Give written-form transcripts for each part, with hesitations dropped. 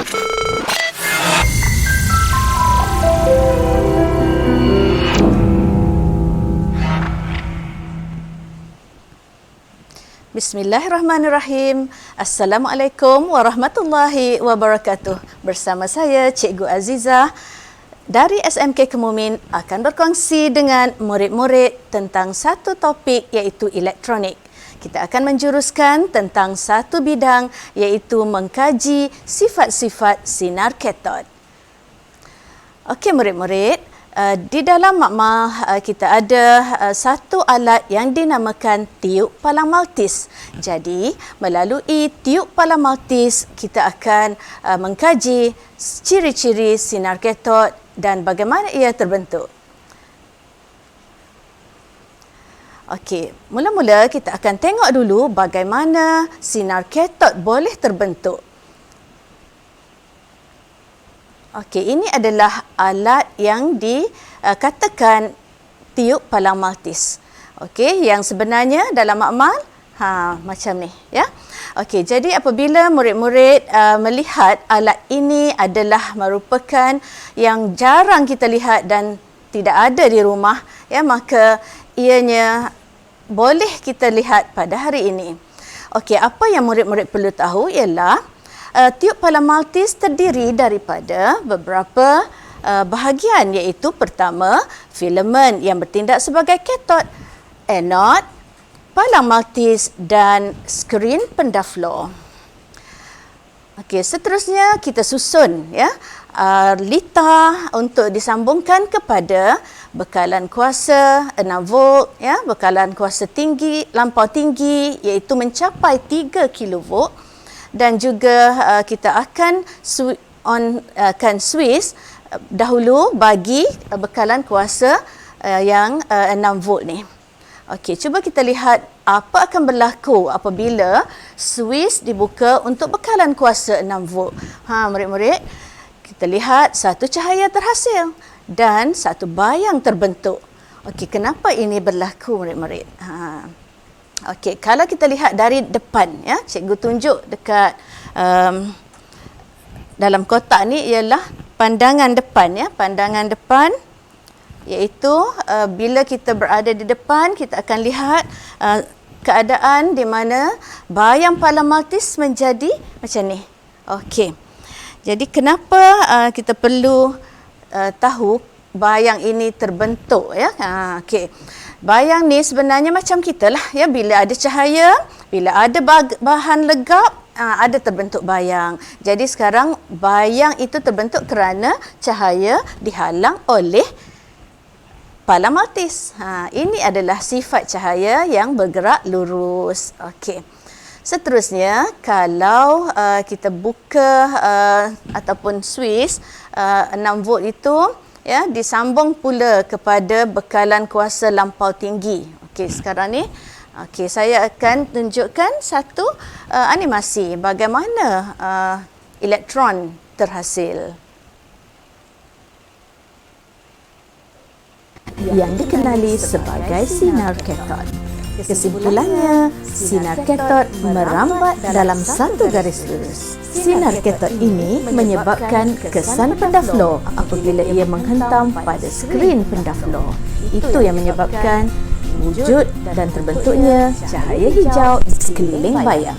Bismillahirrahmanirrahim. Assalamualaikum warahmatullahi wabarakatuh. Bersama saya Cikgu Azizah dari SMK Kemumin akan berkongsi dengan murid-murid tentang satu topik iaitu elektronik. Kita akan menjuruskan tentang satu bidang iaitu mengkaji sifat-sifat sinar katod. Okey murid-murid, di dalam makmal kita ada satu alat yang dinamakan tiup palang maltis. Jadi, melalui tiup palang maltis, kita akan mengkaji ciri-ciri sinar katod dan bagaimana ia terbentuk. Okey, mula-mula kita akan tengok dulu bagaimana sinar katod boleh terbentuk. Okey, ini adalah alat yang dikatakan tiup palang maltis. Okey, yang sebenarnya dalam makmal macam ni, ya. Okey, jadi apabila murid-murid melihat alat ini adalah merupakan yang jarang kita lihat dan tidak ada di rumah, ya, maka ianya boleh kita lihat pada hari ini. Okey, apa yang murid-murid perlu tahu ialah tiup palang maltis terdiri daripada beberapa bahagian iaitu pertama, filamen yang bertindak sebagai katod, anod, palang maltis dan skrin pendaflor. Okey, seterusnya kita susun, ya, litar untuk disambungkan kepada bekalan kuasa 6 volt, ya, bekalan kuasa tinggi, lampau tinggi iaitu mencapai 3 kilovolt. Dan juga kita akan switch dahulu bagi bekalan kuasa yang 6 volt ni. Okey, cuba kita lihat apa akan berlaku apabila switch dibuka untuk bekalan kuasa 6 volt. Murid-murid, kita lihat satu cahaya terhasil dan satu bayang terbentuk. Okey, kenapa ini berlaku murid-murid? Okey, kalau kita lihat dari depan, ya, cikgu tunjuk dekat dalam kotak ni ialah pandangan depan, ya, pandangan depan iaitu bila kita berada di depan kita akan lihat keadaan di mana bayang palang maltis menjadi macam ni. Okey. Jadi kenapa kita perlu tahu bayang ini terbentuk, ya? Okey. Bayang ni sebenarnya macam kita lah, ya, bila ada cahaya, bila ada bahan legap, ada terbentuk bayang. Jadi sekarang bayang itu terbentuk kerana cahaya dihalang oleh palang maltis. Ini adalah sifat cahaya yang bergerak lurus. Okey. Seterusnya, kalau kita buka ataupun switch 6 volt itu, ya, disambung pula kepada bekalan kuasa lampau tinggi. Okey, sekarang ni saya akan tunjukkan satu animasi bagaimana elektron terhasil. Yang dikenali sebagai sinar katod. Kesimpulannya, sinar katod merambat dalam satu garis lurus. Sinar katod ini menyebabkan kesan pendaflor apabila ia menghentam pada skrin pendaflor. Itu yang menyebabkan wujud dan terbentuknya cahaya hijau di sekeliling bayang.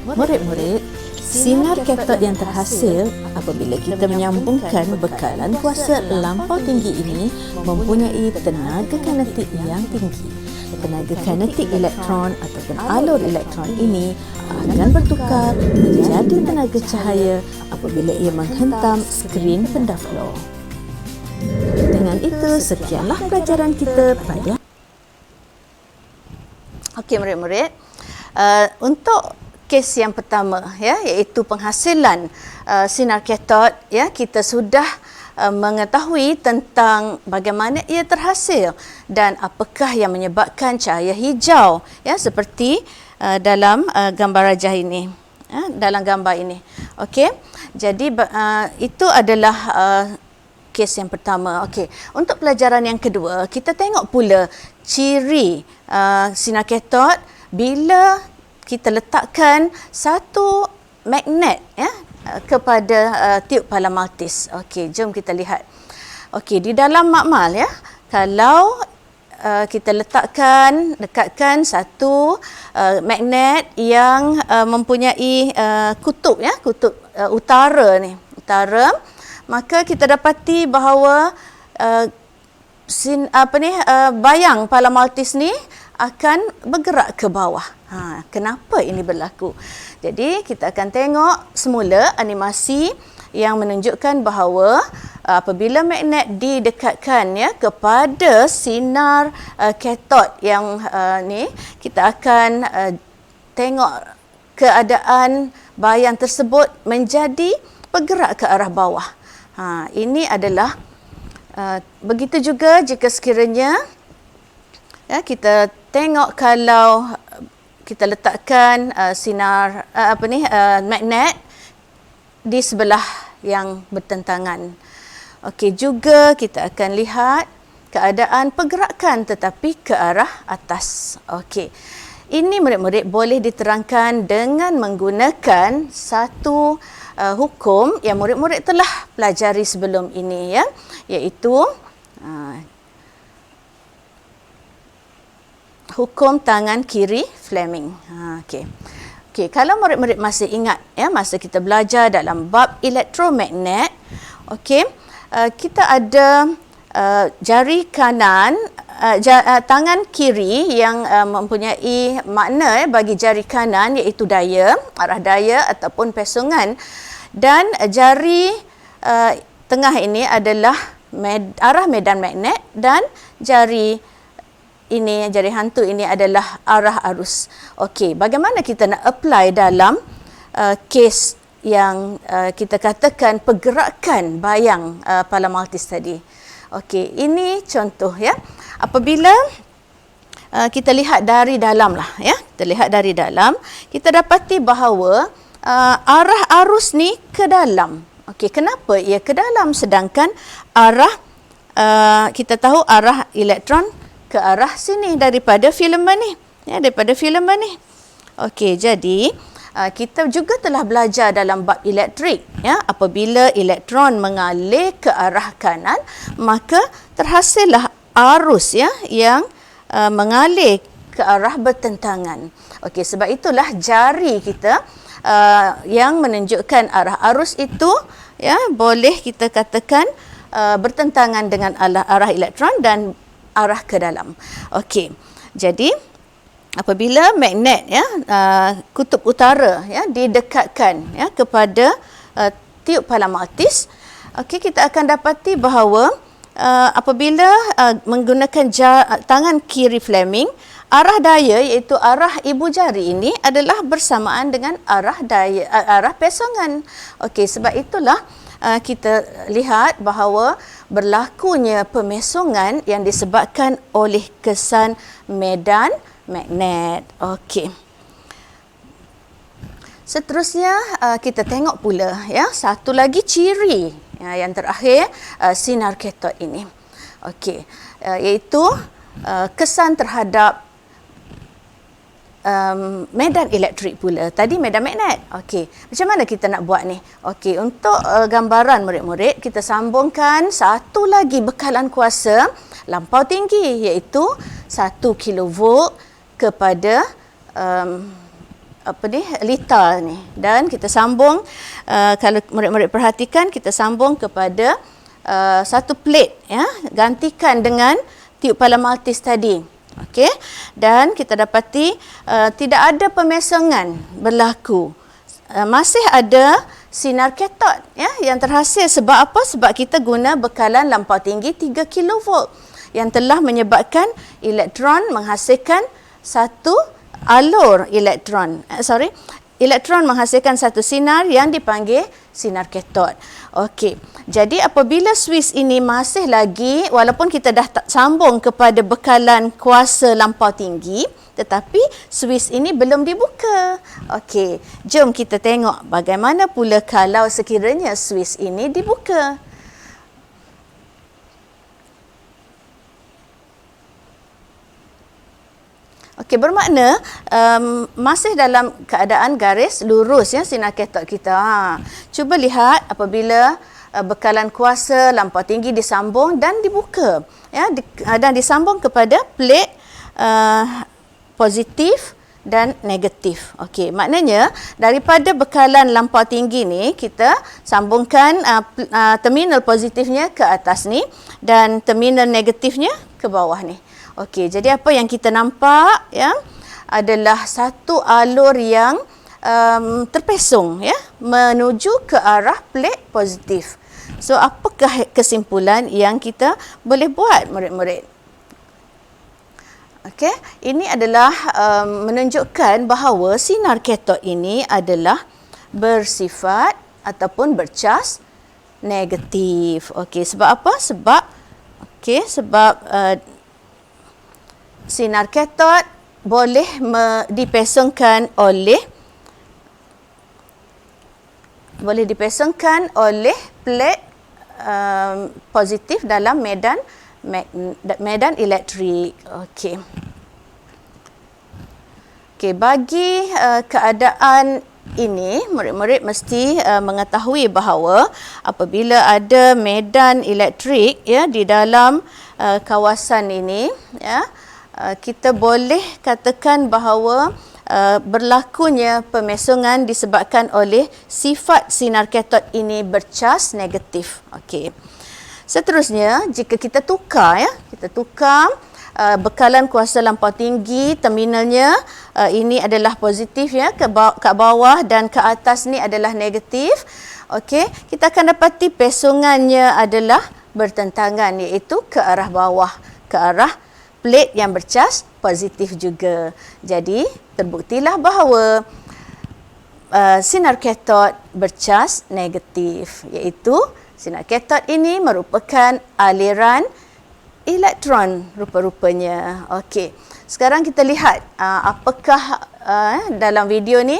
Murid-murid, sinar katod yang terhasil apabila kita menyambungkan bekalan kuasa lampau tinggi ini mempunyai tenaga kinetik yang tinggi. Tenaga kinetik elektron ataupun alur elektron ini akan bertukar menjadi tenaga cahaya apabila ia menghentam skrin pendaflor. Dengan itu, sekianlah pelajaran kita pada. Okey murid-murid, untuk kes yang pertama, ya, iaitu penghasilan sinar katod, ya, kita sudah mengetahui tentang bagaimana ia terhasil dan apakah yang menyebabkan cahaya hijau, ya, seperti dalam gambar rajah ini, dalam gambar ini. Okey, jadi itu adalah kes yang pertama. Okey, untuk pelajaran yang kedua, kita tengok pula ciri sinar katod bila kita letakkan satu magnet, ya, kepada tiup pala maltis. Okey, jom kita lihat. Okey, di dalam makmal ya, kalau kita dekatkan satu magnet yang mempunyai kutub ya, kutub utara ni, maka kita dapati bahawa bayang pala maltis ni akan bergerak ke bawah. Kenapa ini berlaku? Jadi kita akan tengok semula animasi yang menunjukkan bahawa apabila magnet didekatkan ya kepada sinar katod yang ni, kita akan tengok keadaan bayang tersebut menjadi bergerak ke arah bawah. Ini adalah begitu juga jika sekiranya ya, kita tengok kalau kita letakkan sinar magnet di sebelah yang bertentangan. Okey, juga kita akan lihat keadaan pergerakan tetapi ke arah atas. Okey. Ini murid-murid boleh diterangkan dengan menggunakan satu hukum yang murid-murid telah pelajari sebelum ini ya, iaitu hukum tangan kiri Fleming. Okey. Okey, kalau murid-murid masih ingat ya, masa kita belajar dalam bab elektromagnet, okey, kita ada jari kanan, tangan kiri yang mempunyai makna bagi jari kanan iaitu daya, arah daya ataupun pesungan, dan jari tengah ini adalah arah medan magnet, dan jari hantu ini adalah arah arus. Okey, bagaimana kita nak apply dalam kes yang kita katakan pergerakan bayang pala maltis tadi? Okey, ini contoh ya. Apabila kita lihat dari dalam lah ya, kita dapati bahawa arah arus ni ke dalam. Okey, kenapa ia ke dalam sedangkan arah kita tahu arah elektron ke arah sini daripada filament ni. Ya, daripada filament ni. Okey, jadi kita juga telah belajar dalam bab elektrik ya, apabila elektron mengalir ke arah kanan, maka terhasillah arus ya yang mengalir ke arah bertentangan. Okey, sebab itulah jari kita yang menunjukkan arah arus itu ya boleh kita katakan bertentangan dengan arah elektron dan arah ke dalam. Okey. Jadi apabila magnet ya kutub utara ya didekatkan ya kepada tiup pala maltis, okey, kita akan dapati bahawa apabila menggunakan tangan kiri Fleming, arah daya iaitu arah ibu jari ini adalah bersamaan dengan arah pesungan. Okey, sebab itulah kita lihat bahawa berlakunya pemesungan yang disebabkan oleh kesan medan magnet. Okey. Seterusnya kita tengok pula ya satu lagi ciri yang terakhir sinar katod ini. Okey, iaitu kesan terhadap medan elektrik pula. Tadi medan magnet. Okey, macam mana kita nak buat ni? Okey, untuk gambaran murid-murid, kita sambungkan satu lagi bekalan kuasa lampau tinggi iaitu 1 kilovolt kepada lita ni, dan kita sambung kalau murid-murid perhatikan, kita sambung kepada satu plate ya, gantikan dengan tiup pala maltis tadi. Okey, dan kita dapati tidak ada pemesungan berlaku. Masih ada sinar katod ya yang terhasil. Sebab apa? Sebab kita guna bekalan lampau tinggi 3 kilovolt yang telah menyebabkan elektron menghasilkan satu alur elektron. Elektron menghasilkan satu sinar yang dipanggil sinar katod. Okey. Jadi apabila suis ini masih lagi, walaupun kita dah sambung kepada bekalan kuasa lampau tinggi, tetapi suis ini belum dibuka. Okey, jom kita tengok bagaimana pula kalau sekiranya suis ini dibuka. Okey, bermakna masih dalam keadaan garis lurus ya sinar katot kita. Cuba lihat apabila bekalan kuasa lampau tinggi disambung dan dibuka ya dan disambung kepada plate positif dan negatif. Okey, maknanya daripada bekalan lampau tinggi ni kita sambungkan terminal positifnya ke atas ni dan terminal negatifnya ke bawah ni. Okey, jadi apa yang kita nampak ya adalah satu alur yang terpesong ya menuju ke arah plate positif. So apakah kesimpulan yang kita boleh buat murid-murid? Okey, ini adalah menunjukkan bahawa sinar katot ini adalah bersifat ataupun bercas negatif. Okey, sebab apa? Sebab sinar katot boleh dipesongkan oleh plate positif dalam medan elektrik. Okey. Okey, bagi keadaan ini murid-murid mesti mengetahui bahawa apabila ada medan elektrik ya di dalam kawasan ini ya kita boleh katakan bahawa berlakunya pemesongan disebabkan oleh sifat sinar katot ini bercas negatif. Okey. Seterusnya, jika kita tukar bekalan kuasa lampau tinggi, terminalnya ini adalah positif ya ke bawah dan ke atas ni adalah negatif. Okey, kita akan dapati pesongannya adalah bertentangan iaitu ke arah bawah, ke arah plate yang bercas positif juga. Jadi, terbuktilah bahawa sinar katot bercas negatif, iaitu sinar katot ini merupakan aliran elektron rupa-rupanya. Okey, sekarang kita lihat apakah dalam video ni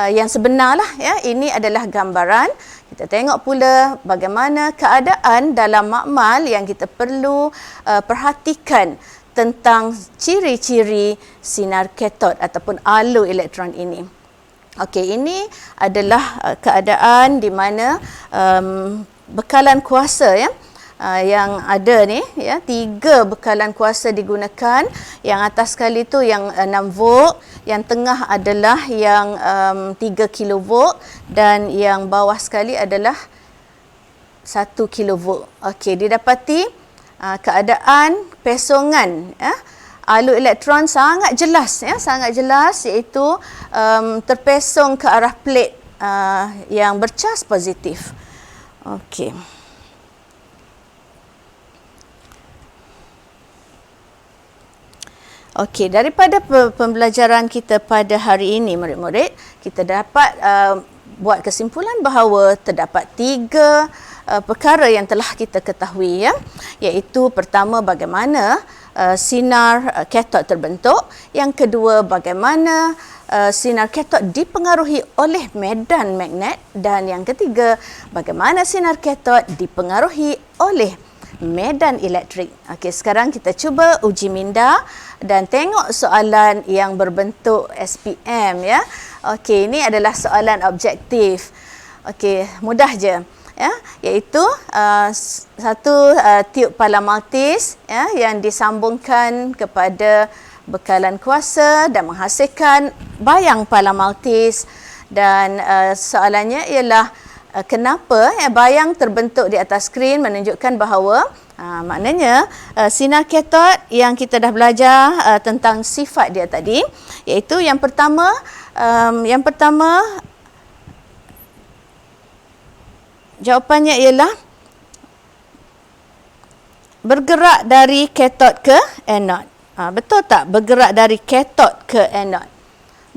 yang sebenarlah ya. Ini adalah gambaran. Kita tengok pula bagaimana keadaan dalam makmal yang kita perlu perhatikan tentang ciri-ciri sinar katot ataupun alur elektron ini. Okey, ini adalah keadaan di mana bekalan kuasa ya yang ada ni ya, 3 bekalan kuasa digunakan. Yang atas sekali tu yang 6 volt, yang tengah adalah yang 3 kilovolt dan yang bawah sekali adalah 1 kilovolt. Okey, didapati keadaan pesongan ya alur elektron sangat jelas iaitu terpesong ke arah plate yang bercas positif. Okey. Okey, daripada pembelajaran kita pada hari ini murid-murid, kita dapat buat kesimpulan bahawa terdapat 3 perkara yang telah kita ketahui ya, iaitu pertama bagaimana sinar katot terbentuk, yang kedua bagaimana sinar katot dipengaruhi oleh medan magnet, dan yang ketiga bagaimana sinar katot dipengaruhi oleh medan elektrik. Okey, sekarang kita cuba uji minda dan tengok soalan yang berbentuk SPM ya. Okey, ini adalah soalan objektif. Okey, mudah je ya, iaitu satu tiub pala maltis ya yang disambungkan kepada bekalan kuasa dan menghasilkan bayang pala maltis, dan soalannya ialah kenapa bayang terbentuk di atas skrin menunjukkan bahawa maknanya sinar katot yang kita dah belajar tentang sifat dia tadi, iaitu yang pertama jawapannya ialah bergerak dari katot ke anod. Betul tak bergerak dari katot ke anod?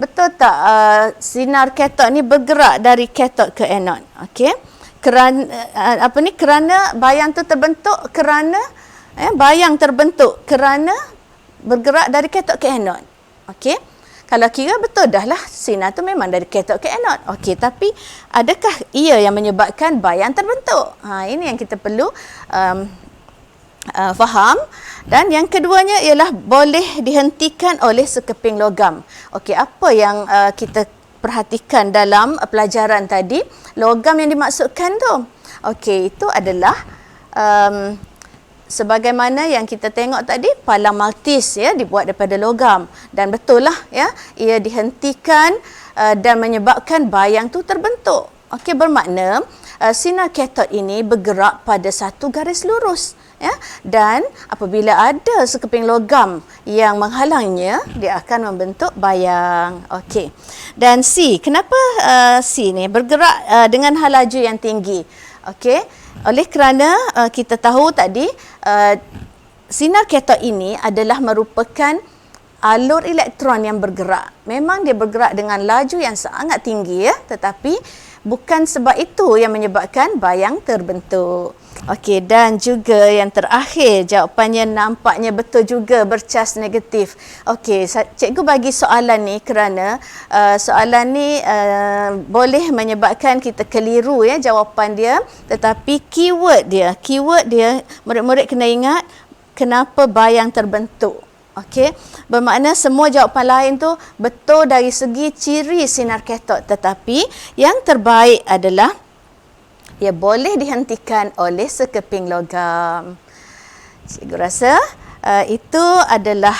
Betul tak sinar katot ni bergerak dari katot ke anod? Okey. Kerana bayang tu terbentuk kerana bergerak dari katot ke anod. Okey. Kalau kira betul dah lah sinar tu memang dari katot ke anod. Okey, tapi adakah ia yang menyebabkan bayang terbentuk? Ini yang kita perlu faham. Dan yang keduanya ialah boleh dihentikan oleh sekeping logam. Okey, apa yang kita perhatikan dalam pelajaran tadi? Logam yang dimaksudkan tu. Okey, itu adalah sebagaimana yang kita tengok tadi, palang maltis ya dibuat daripada logam, dan betul lah ya, ia dihentikan dan menyebabkan bayang tu terbentuk. Okey, bermakna sinar katot ini bergerak pada satu garis lurus ya, dan apabila ada sekeping logam yang menghalangnya, dia akan membentuk bayang. Okey. Dan C, kenapa C ni bergerak dengan hal laju yang tinggi? Okey, oleh kerana kita tahu tadi sinar katot ini adalah merupakan alur elektron yang bergerak. Memang dia bergerak dengan laju yang sangat tinggi ya, tetapi bukan sebab itu yang menyebabkan bayang terbentuk. Okey, dan juga yang terakhir, jawapannya nampaknya betul juga, bercas negatif. Okey, cikgu bagi soalan ni kerana soalan ni boleh menyebabkan kita keliru ya jawapan dia, tetapi keyword dia murid-murid kena ingat kenapa bayang terbentuk. Okey, bermakna semua jawapan lain tu betul dari segi ciri sinar katot, tetapi yang terbaik adalah ia boleh dihentikan oleh sekeping logam. Cikgu rasa itu adalah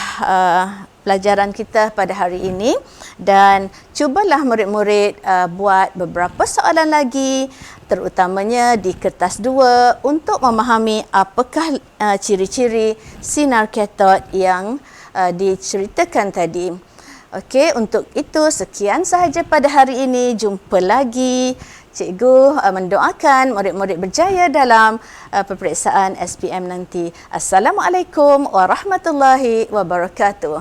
pelajaran kita pada hari ini, dan cubalah murid-murid buat beberapa soalan lagi, terutamanya di kertas 2 untuk memahami apakah ciri-ciri sinar katot yang diceritakan tadi. Okey, untuk itu sekian sahaja pada hari ini. Jumpa lagi. Cikgu mendoakan murid-murid berjaya dalam peperiksaan SPM nanti. Assalamualaikum warahmatullahi wabarakatuh.